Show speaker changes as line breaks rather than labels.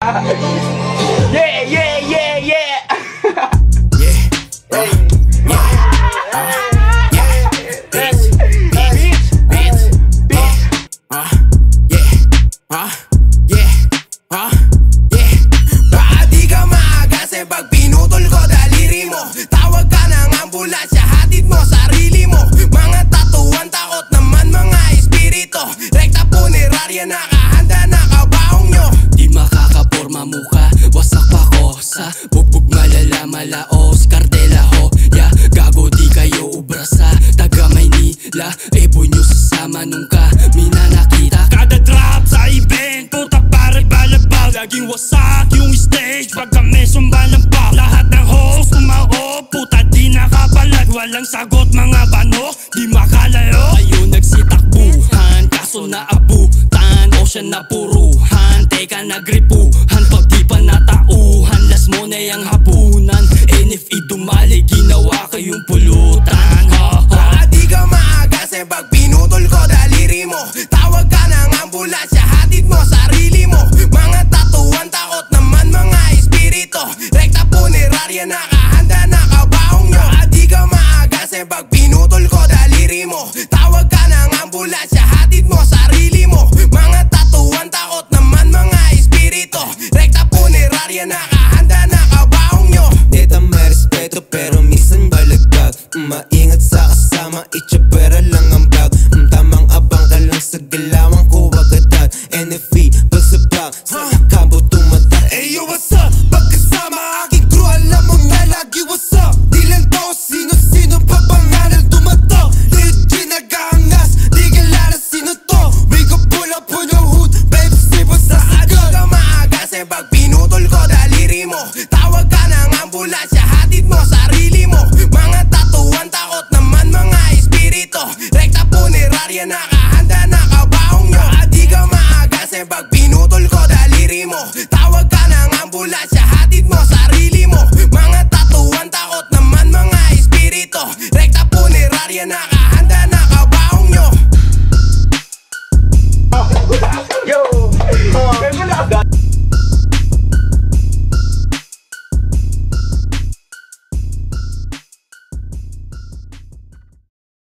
Yeah, yeah, yeah, yeah.
Di ka maagas pag pinutol ko daliri mo. Tawag ka ng ambulansya, hatid mo sarili mo. Mga tatuan, takot naman mga espirito. Rekta punerarya, nakahanda na kabaong nyo. Di makakaporma mukha, wasak pa ko sa bugbog malala malaos. Kartela ho, ya gago di kayo ubra sa taga Maynila. Ebo nyo sasama nung kami na nakita.
Kada drop sa event, puta pare balabag. Laging wasak yung stage pag kami sumbalampak. Lahat ng host umao, puta di nakapalag. Walang sagot mga bano, di makalayo.
Ayun nagsitakbuhan, kaso naabutan. O siya napuruhan, teka nagripuhan. Pag di pa natauhan, las mo na yung hapunan. NFE dumali, ginawa kayong pulutan. Di ka maagas pag pinutol ko daliri mo. Tawag ka ng ambulansya, hatid mo sarili mo. Mga tatuan, takot naman mga espirito. Rekta punerarya, nakahanda na kabaong nyo. Di ka maagas pag pinutol ko daliri mo. Tawag ka ng ambulansya, hatid mo sarili mo. Mga tatuan, takot naman mga espirito. Rekta punerarya, nakahanda na kabaong nyo. Dito may respeto pero minsan balagdag. Maingat sa kasama, itsapera lang ang bag. Tamang abang ka lang sa galawang ko agad. NFE, pagsabak, sa kampo tumatak. Eyo, what's up? Pagkasama aking crew, alam mo na lagi what's up. Di lang to sino-sino pa pangalan tumatak. Legit nag-aangas, di galala sino to. Wake up, pull up on your hood, baby, sipo sa agad. Di ka maagas pag pinutol ko daliri mo. Tawag ka ng ambulansya, hatid mo sarili mo. Mga tatuan, takot naman mga espirito. Rekta punerarya, nakahanda